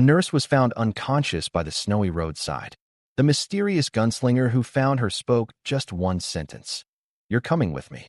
A nurse was found unconscious by the snowy roadside. The mysterious gunslinger who found her spoke just one sentence. "You're coming with me."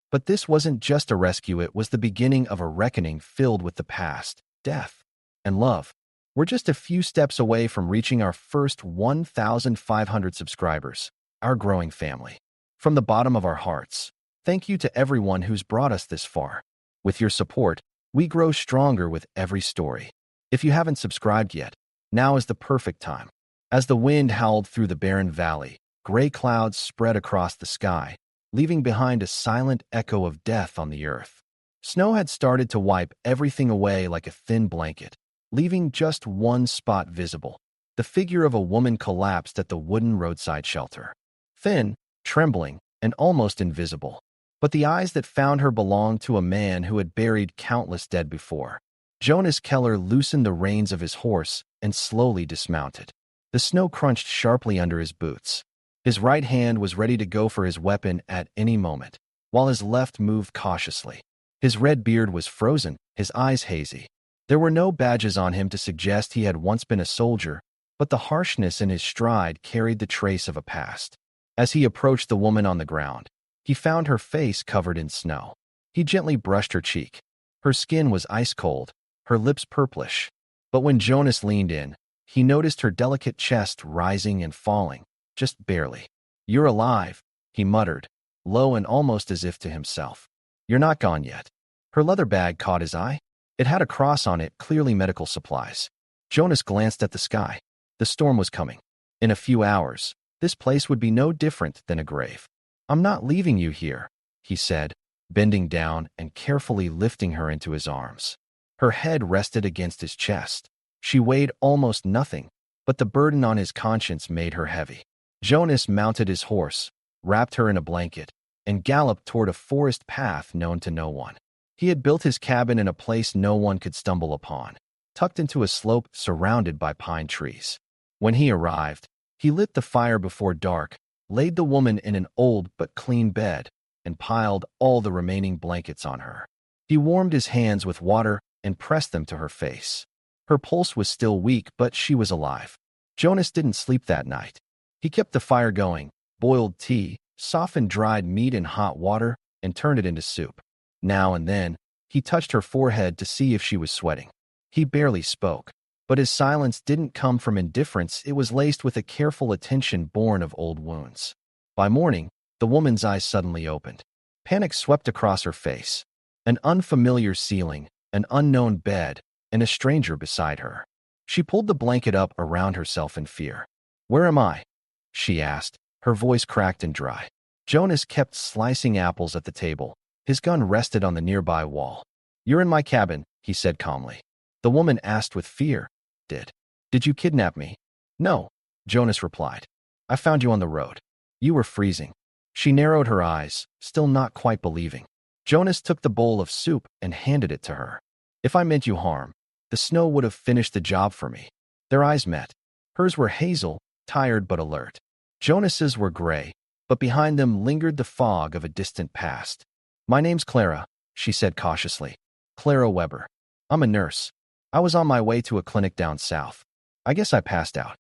But this wasn't just a rescue, it was the beginning of a reckoning filled with the past, death, and love. We're just a few steps away from reaching our first 1,500 subscribers, our growing family. From the bottom of our hearts, thank you to everyone who's brought us this far. With your support, we grow stronger with every story. If you haven't subscribed yet, now is the perfect time. As the wind howled through the barren valley, gray clouds spread across the sky, leaving behind a silent echo of death on the earth. Snow had started to wipe everything away like a thin blanket, leaving just one spot visible. The figure of a woman collapsed at the wooden roadside shelter. Thin, trembling, and almost invisible. But the eyes that found her belonged to a man who had buried countless dead before. Jonas Keller loosened the reins of his horse and slowly dismounted. The snow crunched sharply under his boots. His right hand was ready to go for his weapon at any moment, while his left moved cautiously. His red beard was frozen, his eyes hazy. There were no badges on him to suggest he had once been a soldier, but the harshness in his stride carried the trace of a past. As he approached the woman on the ground, he found her face covered in snow. He gently brushed her cheek. Her skin was ice-cold, her lips purplish. But when Jonas leaned in, he noticed her delicate chest rising and falling, just barely. "You're alive," he muttered, low and almost as if to himself. "You're not gone yet." Her leather bag caught his eye. It had a cross on it, clearly medical supplies. Jonas glanced at the sky. The storm was coming. In a few hours, this place would be no different than a grave. "I'm not leaving you here," he said, bending down and carefully lifting her into his arms. Her head rested against his chest. She weighed almost nothing, but the burden on his conscience made her heavy. Jonas mounted his horse, wrapped her in a blanket, and galloped toward a forest path known to no one. He had built his cabin in a place no one could stumble upon, tucked into a slope surrounded by pine trees. When he arrived, he lit the fire before dark, laid the woman in an old but clean bed, and piled all the remaining blankets on her. He warmed his hands with water and pressed them to her face. Her pulse was still weak, but she was alive. Jonas didn't sleep that night. He kept the fire going, boiled tea, softened dried meat in hot water, and turned it into soup. Now and then, he touched her forehead to see if she was sweating. He barely spoke, but his silence didn't come from indifference. It was laced with a careful attention born of old wounds. By morning, the woman's eyes suddenly opened. Panic swept across her face. An unfamiliar ceiling, an unknown bed, and a stranger beside her. She pulled the blanket up around herself in fear. "Where am I?" she asked, her voice cracked and dry. Jonas kept slicing apples at the table. His gun rested on the nearby wall. "You're in my cabin," he said calmly. The woman asked with fear, Did you kidnap me?" "No," Jonas replied. "I found you on the road. You were freezing." She narrowed her eyes, still not quite believing. Jonas took the bowl of soup and handed it to her. "If I meant you harm, the snow would have finished the job for me." Their eyes met. Hers were hazel, tired but alert. Jonas's were gray, but behind them lingered the fog of a distant past. "My name's Clara," she said cautiously. "Clara Weber. I'm a nurse. I was on my way to a clinic down south. I guess I passed out."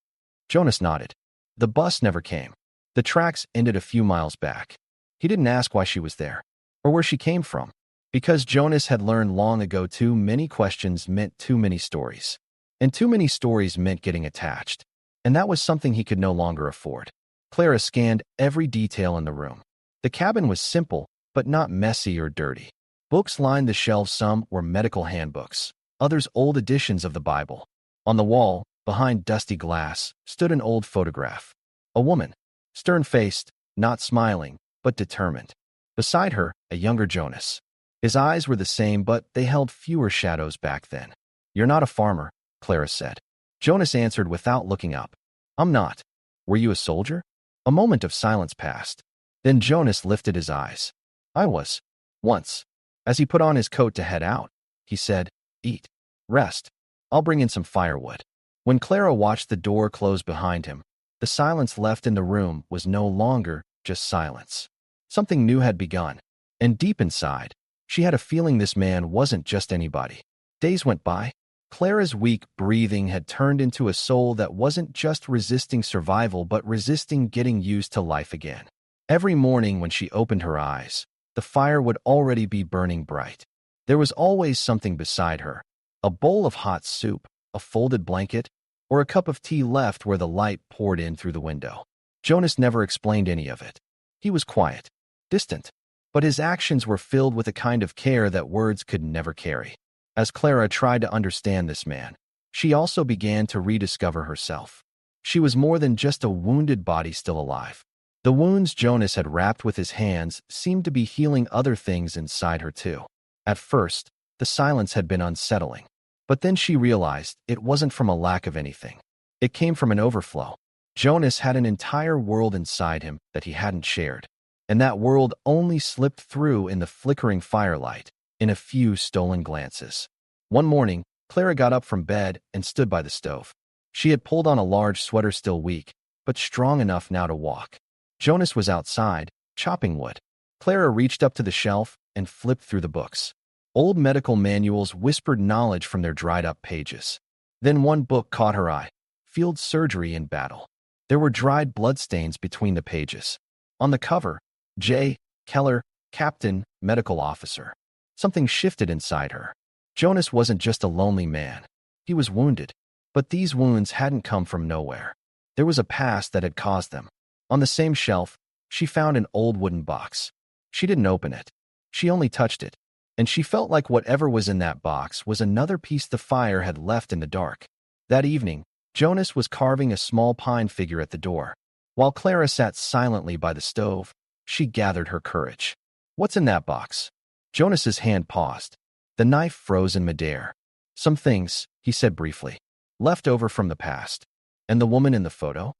Jonas nodded. The bus never came. The tracks ended a few miles back. He didn't ask why she was there, or where she came from, because Jonas had learned long ago too many questions meant too many stories. And too many stories meant getting attached. And that was something he could no longer afford. Clara scanned every detail in the room. The cabin was simple, but not messy or dirty. Books lined the shelves. Some were medical handbooks, others old editions of the Bible. On the wall, behind dusty glass, stood an old photograph. A woman, stern-faced, not smiling, but determined. Beside her, a younger Jonas. His eyes were the same, but they held fewer shadows back then. "You're not a farmer," Clara said. Jonas answered without looking up. "I'm not." "Were you a soldier?" A moment of silence passed. Then Jonas lifted his eyes. "I was. Once." As he put on his coat to head out, he said, "Eat. Rest. I'll bring in some firewood." When Clara watched the door close behind him, the silence left in the room was no longer just silence. Something new had begun, and deep inside, she had a feeling this man wasn't just anybody. Days went by. Clara's weak breathing had turned into a soul that wasn't just resisting survival but resisting getting used to life again. Every morning when she opened her eyes, the fire would already be burning bright. There was always something beside her, a bowl of hot soup, a folded blanket, or a cup of tea left where the light poured in through the window. Jonas never explained any of it. He was quiet, distant, but his actions were filled with a kind of care that words could never carry. As Clara tried to understand this man, she also began to rediscover herself. She was more than just a wounded body still alive. The wounds Jonas had wrapped with his hands seemed to be healing other things inside her too. At first, the silence had been unsettling, but then she realized it wasn't from a lack of anything. It came from an overflow. Jonas had an entire world inside him that he hadn't shared, and that world only slipped through in the flickering firelight, in a few stolen glances. One morning, Clara got up from bed and stood by the stove. She had pulled on a large sweater, still weak, but strong enough now to walk. Jonas was outside, chopping wood. Clara reached up to the shelf and flipped through the books. Old medical manuals whispered knowledge from their dried-up pages. Then one book caught her eye, Field Surgery in Battle. There were dried bloodstains between the pages. On the cover, J. Keller, Captain, Medical Officer. Something shifted inside her. Jonas wasn't just a lonely man. He was wounded, but these wounds hadn't come from nowhere. There was a past that had caused them. On the same shelf, she found an old wooden box. She didn't open it. She only touched it, and she felt like whatever was in that box was another piece the fire had left in the dark. That evening, Jonas was carving a small pine figure at the door. While Clara sat silently by the stove, she gathered her courage. "What's in that box?" Jonas's hand paused. The knife froze in midair. "Some things," he said briefly, "left over from the past." "And the woman in the photo?"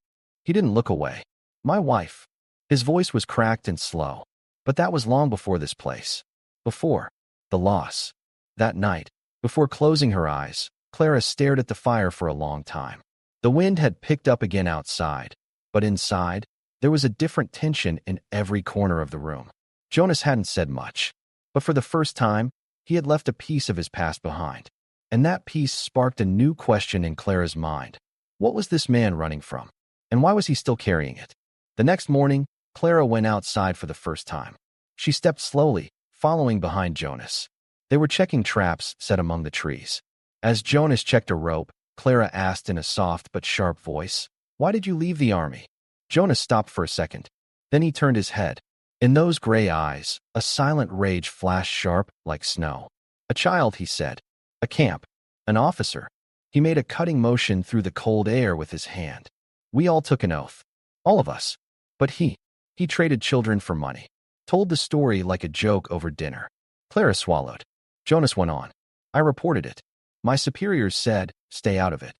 He didn't look away. "My wife." His voice was cracked and slow. "But that was long before this place. Before the loss." That night, before closing her eyes, Clara stared at the fire for a long time. The wind had picked up again outside, but inside, there was a different tension in every corner of the room. Jonas hadn't said much, but for the first time, he had left a piece of his past behind. And that piece sparked a new question in Clara's mind. What was this man running from? And why was he still carrying it? The next morning, Clara went outside for the first time. She stepped slowly, following behind Jonas. They were checking traps set among the trees. As Jonas checked a rope, Clara asked in a soft but sharp voice, "Why did you leave the army?" Jonas stopped for a second. Then he turned his head. In those gray eyes, a silent rage flashed sharp like snow. "A child," he said. "A camp. An officer." He made a cutting motion through the cold air with his hand. "We all took an oath. All of us. But he traded children for money. Told the story like a joke over dinner." Clara swallowed. Jonas went on. "I reported it. My superiors said, stay out of it.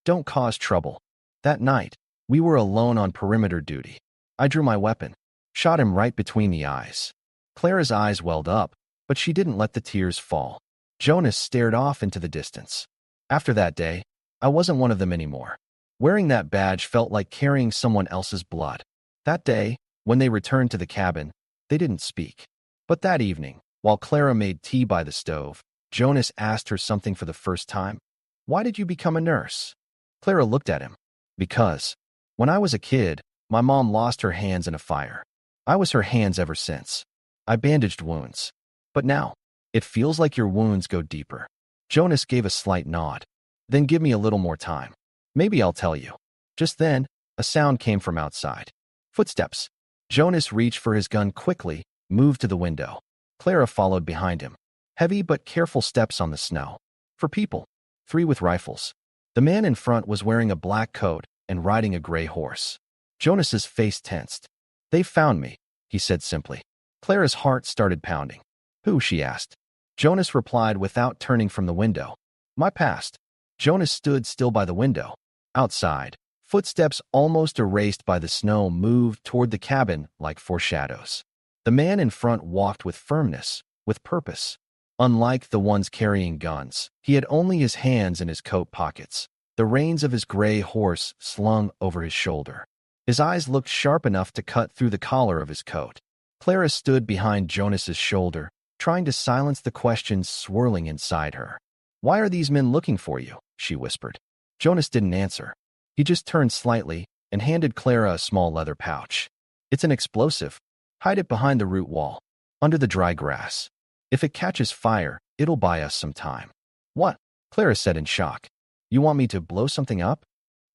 Don't cause trouble. That night, we were alone on perimeter duty. I drew my weapon, shot him right between the eyes." Clara's eyes welled up, but she didn't let the tears fall. Jonas stared off into the distance. "After that day, I wasn't one of them anymore. Wearing that badge felt like carrying someone else's blood." That day, when they returned to the cabin, they didn't speak. But that evening, while Clara made tea by the stove, Jonas asked her something for the first time. "Why did you become a nurse?" Clara looked at him. "Because, when I was a kid, my mom lost her hands in a fire. I was her hands ever since. I bandaged wounds. But now, it feels like your wounds go deeper." Jonas gave a slight nod. "Then give me a little more time. Maybe I'll tell you." Just then, a sound came from outside. Footsteps. Jonas reached for his gun quickly, moved to the window. Clara followed behind him. Heavy but careful steps on the snow. For people. 3 with rifles. The man in front was wearing a black coat and riding a gray horse. Jonas's face tensed. "They found me," he said simply. Clara's heart started pounding. "Who?" she asked. Jonas replied without turning from the window. "My past." Jonas stood still by the window. Outside, footsteps almost erased by the snow moved toward the cabin like foreshadows. The man in front walked with firmness, with purpose. Unlike the ones carrying guns, he had only his hands in his coat pockets, the reins of his gray horse slung over his shoulder. His eyes looked sharp enough to cut through the collar of his coat. Clara stood behind Jonas's shoulder, trying to silence the questions swirling inside her. Why are these men looking for you? She whispered. Jonas didn't answer. He just turned slightly and handed Clara a small leather pouch. It's an explosive. Hide it behind the root wall, under the dry grass. If it catches fire, it'll buy us some time. What? Clara said in shock. You want me to blow something up?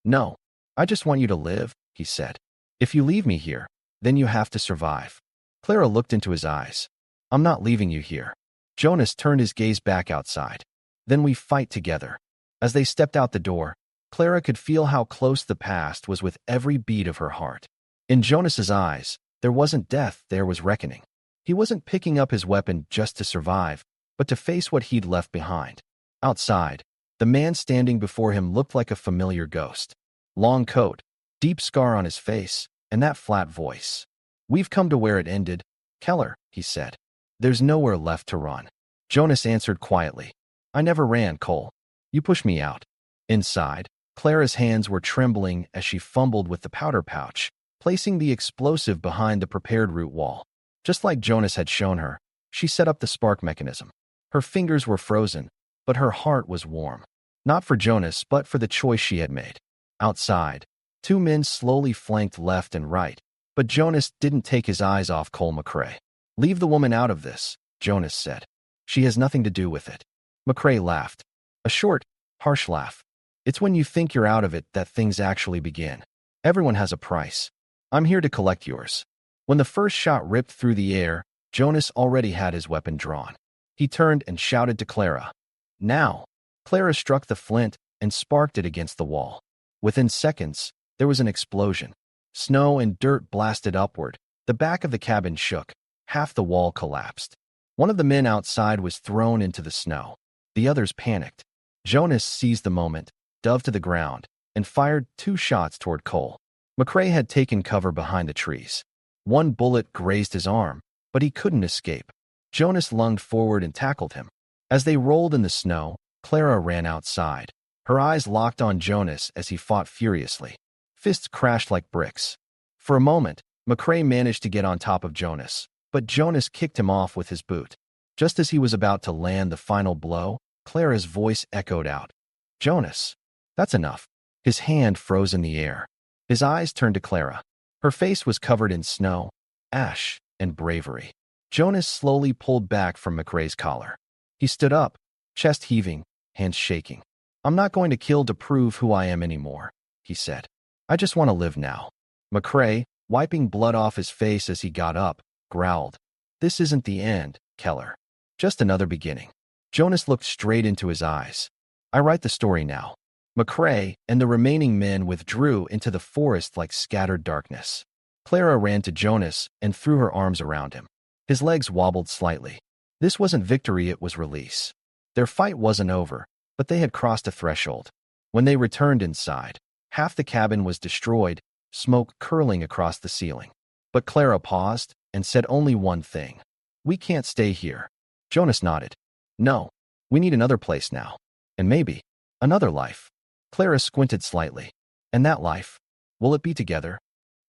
No. I just want you to live, he said. If you leave me here, then you have to survive. Clara looked into his eyes. I'm not leaving you here. Jonas turned his gaze back outside. Then we fight together. As they stepped out the door, Clara could feel how close the past was with every beat of her heart. In Jonas's eyes, there wasn't death, there was reckoning. He wasn't picking up his weapon just to survive, but to face what he'd left behind. Outside, the man standing before him looked like a familiar ghost. Long coat, deep scar on his face, and that flat voice. We've come to where it ended, Keller, he said. There's nowhere left to run. Jonas answered quietly. I never ran, Cole. You pushed me out. Inside, Clara's hands were trembling as she fumbled with the powder pouch, placing the explosive behind the prepared root wall. Just like Jonas had shown her, she set up the spark mechanism. Her fingers were frozen, but her heart was warm. Not for Jonas, but for the choice she had made. Outside, two men slowly flanked left and right, but Jonas didn't take his eyes off Cole McCrae. Leave the woman out of this, Jonas said. She has nothing to do with it. McCrae laughed. A short, harsh laugh. It's when you think you're out of it that things actually begin. Everyone has a price. I'm here to collect yours. When the first shot ripped through the air, Jonas already had his weapon drawn. He turned and shouted to Clara. Now! Clara struck the flint and sparked it against the wall. Within seconds, there was an explosion. Snow and dirt blasted upward. The back of the cabin shook. Half the wall collapsed. One of the men outside was thrown into the snow. The others panicked. Jonas seized the moment, dove to the ground, and fired 2 shots toward Cole. McCrae had taken cover behind the trees. One bullet grazed his arm, but he couldn't escape. Jonas lunged forward and tackled him. As they rolled in the snow, Clara ran outside. Her eyes locked on Jonas as he fought furiously. Fists crashed like bricks. For a moment, McCrae managed to get on top of Jonas, but Jonas kicked him off with his boot. Just as he was about to land the final blow, Clara's voice echoed out. Jonas, that's enough. His hand froze in the air. His eyes turned to Clara. Her face was covered in snow, ash, and bravery. Jonas slowly pulled back from McCrae's collar. He stood up, chest heaving, hands shaking. I'm not going to kill to prove who I am anymore, he said. I just want to live now. McCrae, wiping blood off his face as he got up, growled. This isn't the end, Keller. Just another beginning. Jonas looked straight into his eyes. I write the story now. McCrae and the remaining men withdrew into the forest like scattered darkness. Clara ran to Jonas and threw her arms around him. His legs wobbled slightly. This wasn't victory, it was release. Their fight wasn't over, but they had crossed a threshold. When they returned inside, half the cabin was destroyed, smoke curling across the ceiling. But Clara paused and said only one thing. We can't stay here. Jonas nodded. No, we need another place now. And maybe another life. Clara squinted slightly. And that life? Will it be together?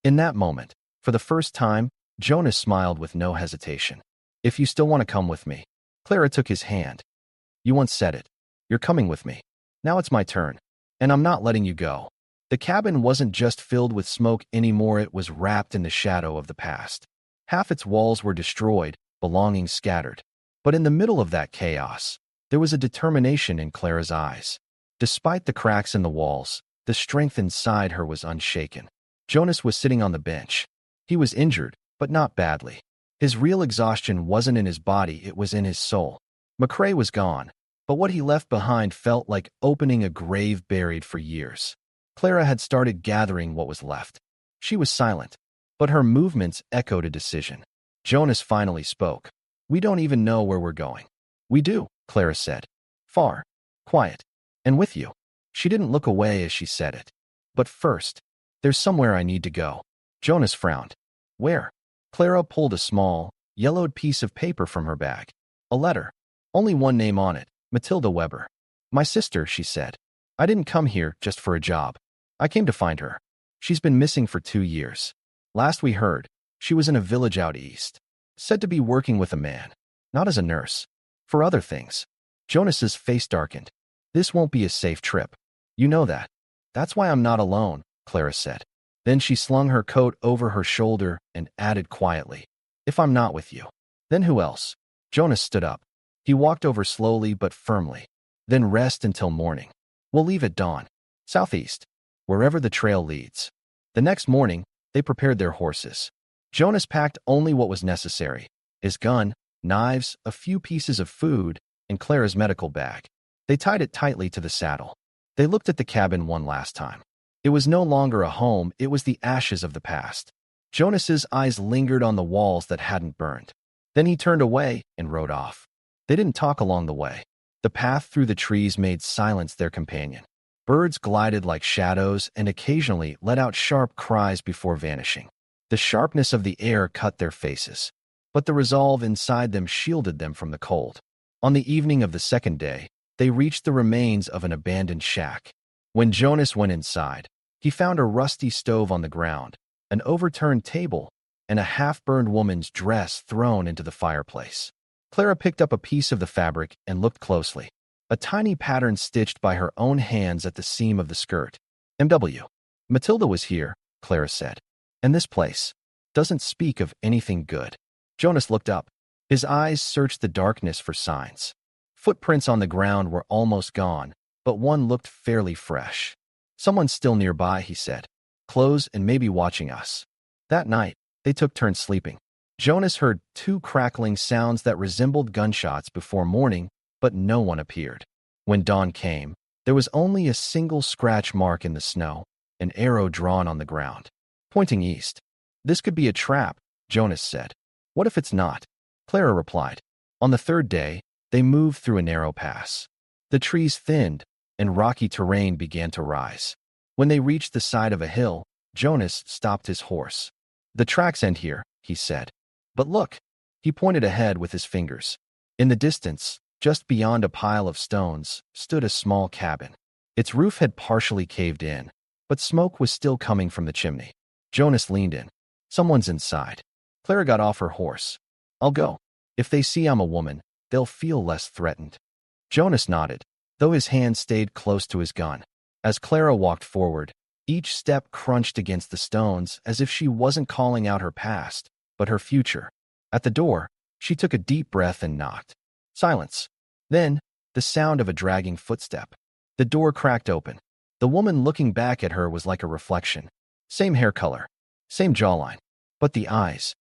In that moment, for the first time, Jonas smiled with no hesitation. If you still want to come with me. Clara took his hand. You once said it. You're coming with me. Now it's my turn. And I'm not letting you go. The cabin wasn't just filled with smoke anymore, it was wrapped in the shadow of the past. Half its walls were destroyed, belongings scattered. But in the middle of that chaos, there was a determination in Clara's eyes. Despite the cracks in the walls, the strength inside her was unshaken. Jonas was sitting on the bench. He was injured, but not badly. His real exhaustion wasn't in his body, it was in his soul. McCrae was gone, but what he left behind felt like opening a grave buried for years. Clara had started gathering what was left. She was silent, but her movements echoed a decision. Jonas finally spoke. We don't even know where we're going. We do, Clara said. Far, quiet, and with you. She didn't look away as she said it. But first, there's somewhere I need to go. Jonas frowned. Where? Clara pulled a small, yellowed piece of paper from her bag. A letter. Only one name on it, Matilda Weber. My sister, she said. I didn't come here just for a job. I came to find her. She's been missing for 2 years. Last we heard, she was in a village out east. Said to be working with a man. Not as a nurse. For other things. Jonas's face darkened. This won't be a safe trip. You know that. That's why I'm not alone, Clara said. Then she slung her coat over her shoulder and added quietly, if I'm not with you, then who else? Jonas stood up. He walked over slowly but firmly. Then rest until morning. We'll leave at dawn. Southeast. Wherever the trail leads. The next morning, they prepared their horses. Jonas packed only what was necessary. His gun, knives, a few pieces of food, and Clara's medical bag. They tied it tightly to the saddle. They looked at the cabin one last time. It was no longer a home, it was the ashes of the past. Jonas's eyes lingered on the walls that hadn't burned. Then he turned away and rode off. They didn't talk along the way. The path through the trees made silence their companion. Birds glided like shadows and occasionally let out sharp cries before vanishing. The sharpness of the air cut their faces, but the resolve inside them shielded them from the cold. On the evening of the second day, they reached the remains of an abandoned shack. When Jonas went inside, he found a rusty stove on the ground, an overturned table, and a half-burned woman's dress thrown into the fireplace. Clara picked up a piece of the fabric and looked closely. A tiny pattern stitched by her own hands at the seam of the skirt. M.W. Matilda was here, Clara said. And this place doesn't speak of anything good. Jonas looked up. His eyes searched the darkness for signs. Footprints on the ground were almost gone, but one looked fairly fresh. Someone's still nearby, he said. Close and maybe watching us. That night, they took turns sleeping. Jonas heard 2 crackling sounds that resembled gunshots before morning, but no one appeared. When dawn came, there was only a single scratch mark in the snow, an arrow drawn on the ground, pointing east. This could be a trap, Jonas said. What if it's not? Clara replied. On the third day, they moved through a narrow pass. The trees thinned, and rocky terrain began to rise. When they reached the side of a hill, Jonas stopped his horse. The tracks end here, he said. But look, he pointed ahead with his fingers. In the distance, just beyond a pile of stones, stood a small cabin. Its roof had partially caved in, but smoke was still coming from the chimney. Jonas leaned in. Someone's inside. Clara got off her horse. I'll go. If they see I'm a woman, they'll feel less threatened. Jonas nodded, though his hand stayed close to his gun. As Clara walked forward, each step crunched against the stones as if she wasn't calling out her past, but her future. At the door, she took a deep breath and knocked. Silence. Then, the sound of a dragging footstep. The door cracked open. The woman looking back at her was like a reflection. Same hair color, same jawline. But the eyes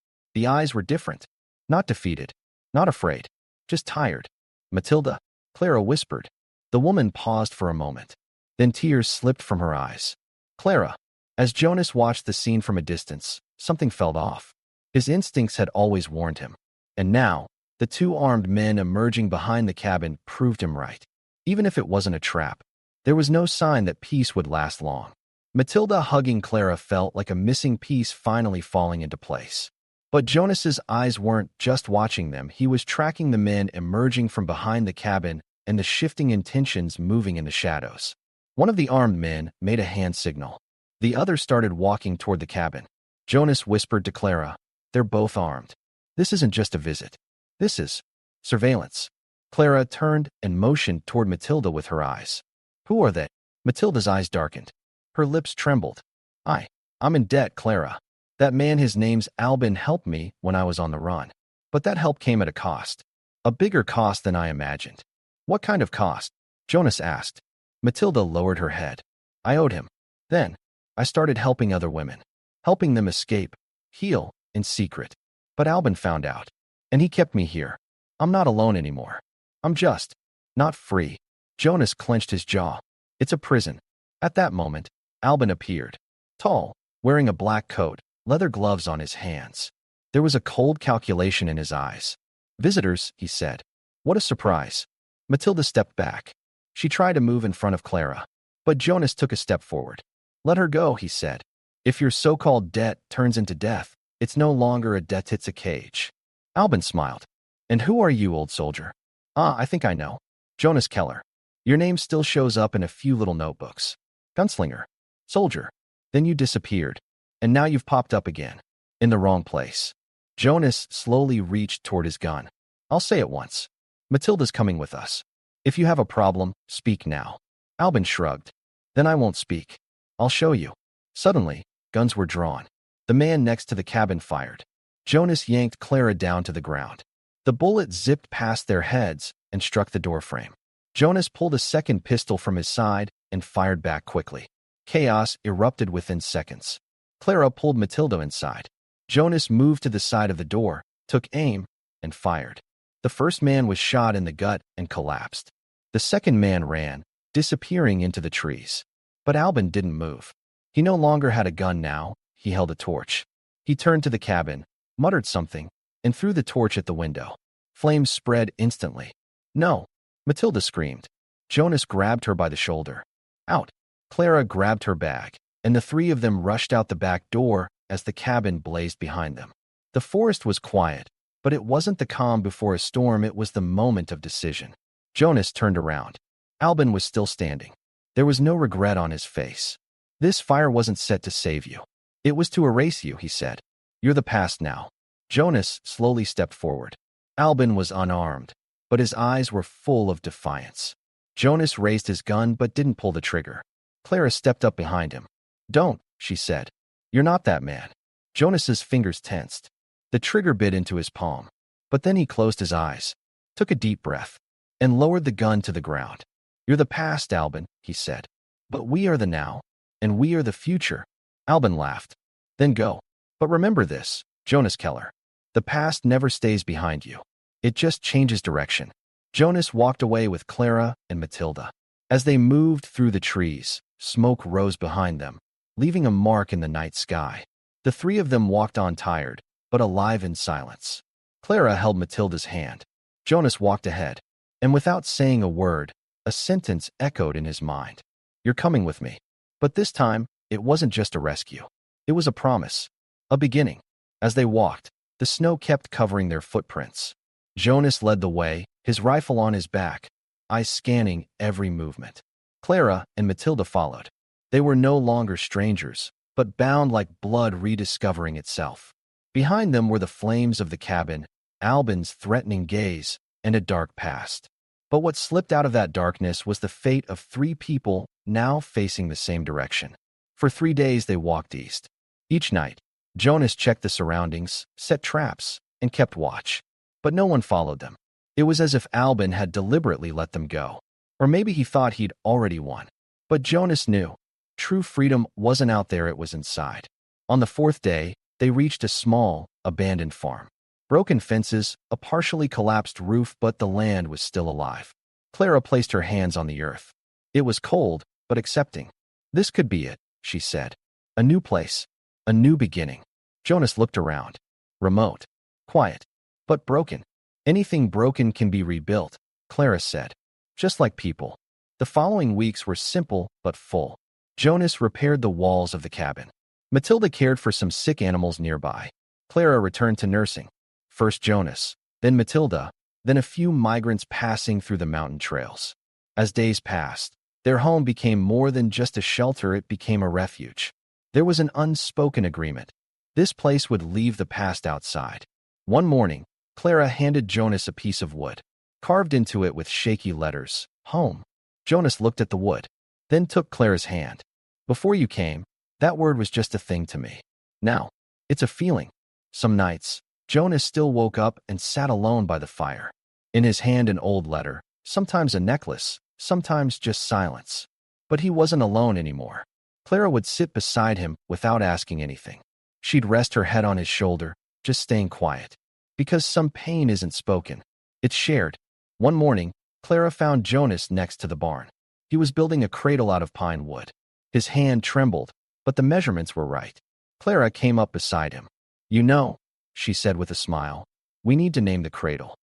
were different. Not defeated, not afraid, just tired. Matilda, Clara whispered. The woman paused for a moment. Then tears slipped from her eyes. Clara. As Jonas watched the scene from a distance, something felt off. His instincts had always warned him. And now, the 2 armed men emerging behind the cabin proved him right. Even if it wasn't a trap, there was no sign that peace would last long. Matilda hugging Clara felt like a missing piece finally falling into place. But Jonas's eyes weren't just watching them, he was tracking the men emerging from behind the cabin and the shifting intentions moving in the shadows. One of the armed men made a hand signal. The other started walking toward the cabin. Jonas whispered to Clara, they're both armed. This isn't just a visit. This is surveillance. Clara turned and motioned toward Matilda with her eyes. Who are they? Matilda's eyes darkened. Her lips trembled. I'm in debt, Clara. That man, his name's Albin, helped me when I was on the run. But that help came at a cost. A bigger cost than I imagined. What kind of cost? Jonas asked. Matilda lowered her head. I owed him. Then, I started helping other women. Helping them escape, heal, in secret. But Albin found out. And he kept me here. I'm not alone anymore. I'm just not free. Jonas clenched his jaw. It's a prison. At that moment, Albin appeared. Tall, wearing a black coat, leather gloves on his hands. There was a cold calculation in his eyes. Visitors, he said. What a surprise. Matilda stepped back. She tried to move in front of Clara. But Jonas took a step forward. Let her go, he said. If your so-called debt turns into death, it's no longer a debt, it's a cage. Albin smiled. And who are you, old soldier? I think I know. Jonas Keller. Your name still shows up in a few little notebooks. Gunslinger. Soldier. Then you disappeared. And now you've popped up again. In the wrong place. Jonas slowly reached toward his gun. I'll say it once. Matilda's coming with us. If you have a problem, speak now. Albin shrugged. Then I won't speak. I'll show you. Suddenly, guns were drawn. The man next to the cabin fired. Jonas yanked Clara down to the ground. The bullet zipped past their heads and struck the doorframe. Jonas pulled a second pistol from his side and fired back quickly. Chaos erupted within seconds. Clara pulled Matilda inside. Jonas moved to the side of the door, took aim, and fired. The first man was shot in the gut and collapsed. The second man ran, disappearing into the trees. But Albin didn't move. He no longer had a gun now, he held a torch. He turned to the cabin, muttered something, and threw the torch at the window. Flames spread instantly. No! Matilda screamed. Jonas grabbed her by the shoulder. Out! Clara grabbed her bag, and the three of them rushed out the back door as the cabin blazed behind them. The forest was quiet, but it wasn't the calm before a storm, it was the moment of decision. Jonas turned around. Albin was still standing. There was no regret on his face. This fire wasn't set to save you. It was to erase you, he said. You're the past now. Jonas slowly stepped forward. Albin was unarmed, but his eyes were full of defiance. Jonas raised his gun but didn't pull the trigger. Clara stepped up behind him. Don't, she said. You're not that man. Jonas's fingers tensed. The trigger bit into his palm. But then he closed his eyes, took a deep breath, and lowered the gun to the ground. You're the past, Albin, he said. But we are the now, and we are the future. Albin laughed. Then go. But remember this, Jonas Keller. The past never stays behind you. It just changes direction. Jonas walked away with Clara and Matilda. As they moved through the trees, smoke rose behind them, leaving a mark in the night sky. The three of them walked on tired, but alive in silence. Clara held Matilda's hand. Jonas walked ahead, and without saying a word, a sentence echoed in his mind. You're coming with me. But this time, it wasn't just a rescue. It was a promise, a beginning. As they walked, the snow kept covering their footprints. Jonas led the way, his rifle on his back, eyes scanning every movement. Clara and Matilda followed. They were no longer strangers, but bound like blood rediscovering itself. Behind them were the flames of the cabin, Albin's threatening gaze, and a dark past. But what slipped out of that darkness was the fate of three people now facing the same direction. For 3 days they walked east. Each night, Jonas checked the surroundings, set traps, and kept watch. But no one followed them. It was as if Albin had deliberately let them go. Or maybe he thought he'd already won. But Jonas knew. True freedom wasn't out there, it was inside. On the 4th day, they reached a small, abandoned farm. Broken fences, a partially collapsed roof, but the land was still alive. Clara placed her hands on the earth. It was cold, but accepting. This could be it, she said. A new place. A new beginning. Jonas looked around. Remote. Quiet. But broken. Anything broken can be rebuilt, Clara said. Just like people. The following weeks were simple but full. Jonas repaired the walls of the cabin. Matilda cared for some sick animals nearby. Clara returned to nursing. First Jonas, then Matilda, then a few migrants passing through the mountain trails. As days passed, their home became more than just a shelter, it became a refuge. There was an unspoken agreement. This place would leave the past outside. One morning, Clara handed Jonas a piece of wood. Carved into it with shaky letters, home. Jonas looked at the wood, then took Clara's hand. Before you came, that word was just a thing to me. Now, it's a feeling. Some nights, Jonas still woke up and sat alone by the fire. In his hand an old letter, sometimes a necklace, sometimes just silence. But he wasn't alone anymore. Clara would sit beside him without asking anything. She'd rest her head on his shoulder, just staying quiet. Because some pain isn't spoken. It's shared. One morning, Clara found Jonas next to the barn. He was building a cradle out of pine wood. His hand trembled, but the measurements were right. Clara came up beside him. You know, she said with a smile, we need to name the cradle.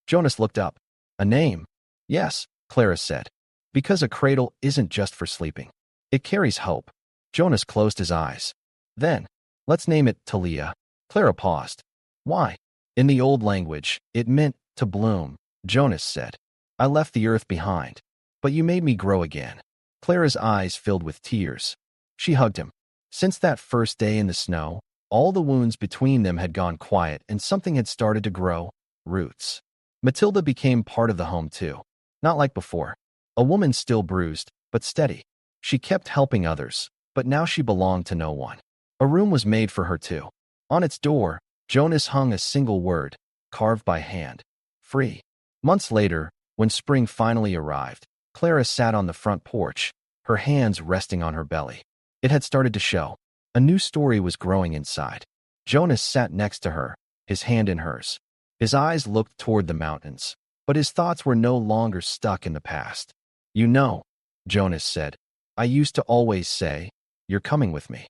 Jonas looked up. A name? Yes, Clara said. Because a cradle isn't just for sleeping. It carries hope. Jonas closed his eyes. Then, let's name it Talia. Clara paused. Why? In the old language, it meant to bloom, Jonas said. I left the earth behind, but you made me grow again. Clara's eyes filled with tears. She hugged him. Since that first day in the snow, all the wounds between them had gone quiet and something had started to grow, roots. Matilda became part of the home too. Not like before. A woman still bruised, but steady. She kept helping others, but now she belonged to no one. A room was made for her too. On its door, Jonas hung a single word, carved by hand. Free. Months later, when spring finally arrived, Clara sat on the front porch, her hands resting on her belly. It had started to show. A new story was growing inside. Jonas sat next to her, his hand in hers. His eyes looked toward the mountains, but his thoughts were no longer stuck in the past. You know, Jonas said, I used to always say, you're coming with me.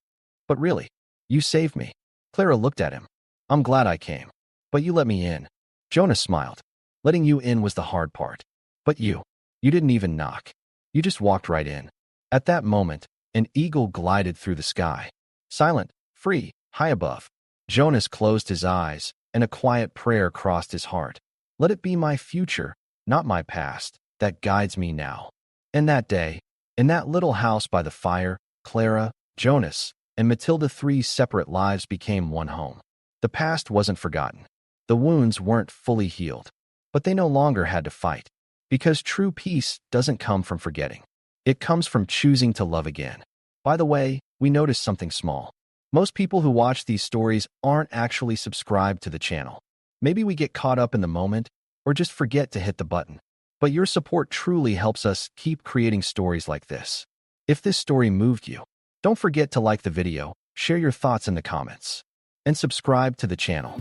But really, you saved me. Clara looked at him. I'm glad I came. But you let me in. Jonas smiled. Letting you in was the hard part. But you didn't even knock. You just walked right in. At that moment, an eagle glided through the sky. Silent, free, high above. Jonas closed his eyes, and a quiet prayer crossed his heart. Let it be my future, not my past, that guides me now. And that day, in that little house by the fire, Clara, Jonas, and Matilda, 3 separate lives became one home. The past wasn't forgotten. The wounds weren't fully healed. But they no longer had to fight. Because true peace doesn't come from forgetting. It comes from choosing to love again. By the way, we noticed something small. Most people who watch these stories aren't actually subscribed to the channel. Maybe we get caught up in the moment, or just forget to hit the button. But your support truly helps us keep creating stories like this. If this story moved you, don't forget to like the video, share your thoughts in the comments, and subscribe to the channel.